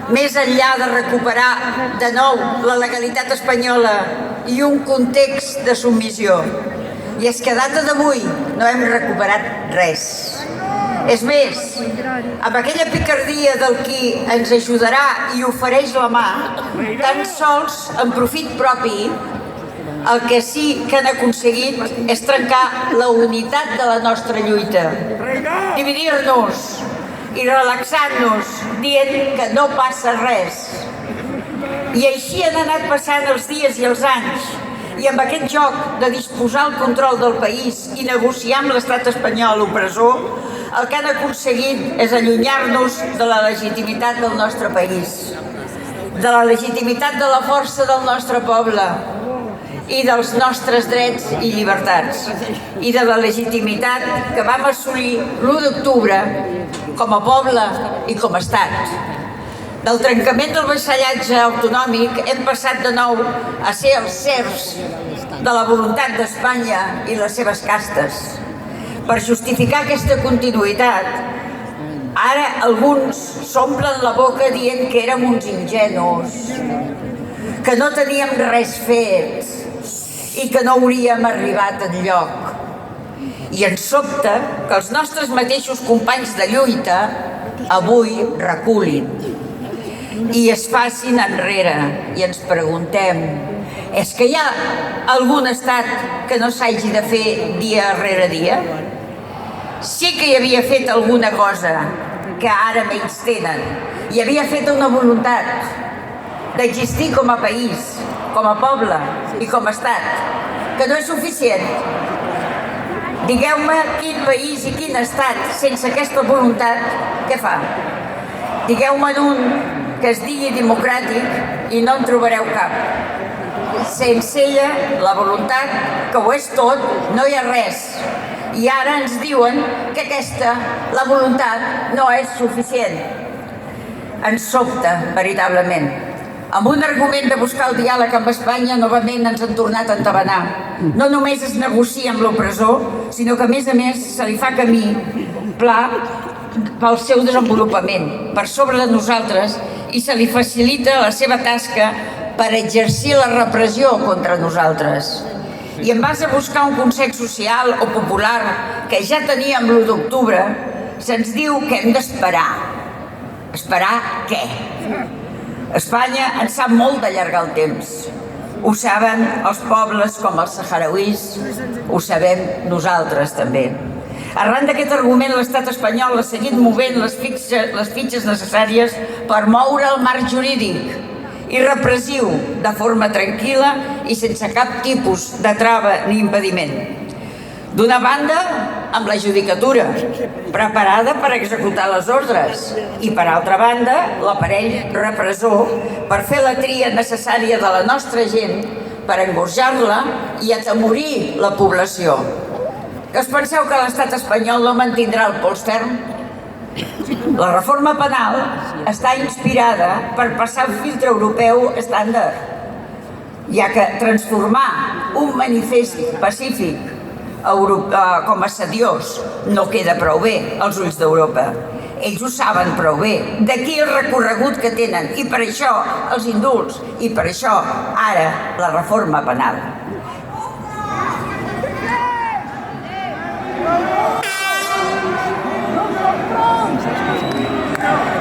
més enllà de recuperar de nou la legalitat espanyola i un context de submissió. I és que a data d'avui no hem recuperat res. És més, amb aquella picardia del qui ens ajudarà i ofereix la mà, tan sols en profit propi, el que sí que han aconseguit és trencar la unitat de la nostra lluita, dividir-nos i relaxar-nos dient que no passa res. I així han anat passant els dies i els anys, i amb aquest joc de disposar el control del país i negociar amb l'estat espanyol opressor, el que han aconseguit és allunyar-nos de la legitimitat del nostre país, de la legitimitat de la força del nostre poble i dels nostres drets i llibertats, i de la legitimitat que vam assolir l'1 d'octubre com a poble i com a estat. Del trencament del vassallatge autonòmic hem passat de nou a ser els serfs de la voluntat d'Espanya i les seves castes. Per justificar aquesta continuïtat, ara alguns s'omplen la boca dient que érem uns ingenus, que no teníem res fet i que no hauríem arribat enlloc. I ens sobta que els nostres mateixos companys de lluita avui reculin i es facin enrere i ens preguntem: és que hi ha algun estat que no s'hagi de fer dia rere dia? Sí que hi havia fet alguna cosa que ara menys tenen. Hi havia fet una voluntat d'existir com a país, com a poble i com a estat, que no és suficient. Digueu-me quin país i quin estat sense aquesta voluntat, què fa? Digueu-me'n un que es digui democràtic i no en trobareu cap. Sense ella, la voluntat, que ho és tot, no hi ha res. I ara ens diuen que aquesta, la voluntat, no és suficient. Ens sobta, veritablement. Amb un argument de buscar el diàleg amb Espanya, novament ens han tornat a entabanar. No només es negocia amb l'opressor, sinó que, a més, se li fa camí pla pel seu desenvolupament, per sobre de nosaltres, i se li facilita la seva tasca per exercir la repressió contra nosaltres. I en base a buscar un consens social o popular que ja teníem l'1 d'octubre, se'ns diu que hem d'esperar. Esperar què? Espanya en sap molt d'allargar el temps. Ho saben els pobles com els saharauís, ho sabem nosaltres també. Arran d'aquest argument, l'estat espanyol ha seguit movent les fitxes necessàries per moure el marc jurídic i repressiu de forma tranquil·la i sense cap tipus de trava ni impediment. D'una banda, amb la judicatura, preparada per executar les ordres, i per altra banda, l'aparell repressor per fer la tria necessària de la nostra gent per engorjar-la i atemorir la població. Que us penseu que l'estat espanyol no mantindrà el pols ferm? La reforma penal està inspirada per passar el filtre europeu estàndard, ja que transformar un manifest pacífic com a sediós no queda prou bé als ulls d'Europa. Ells ho saben prou bé. D'aquí el recorregut que tenen, i per això els indults, i per això ara la reforma penal. No!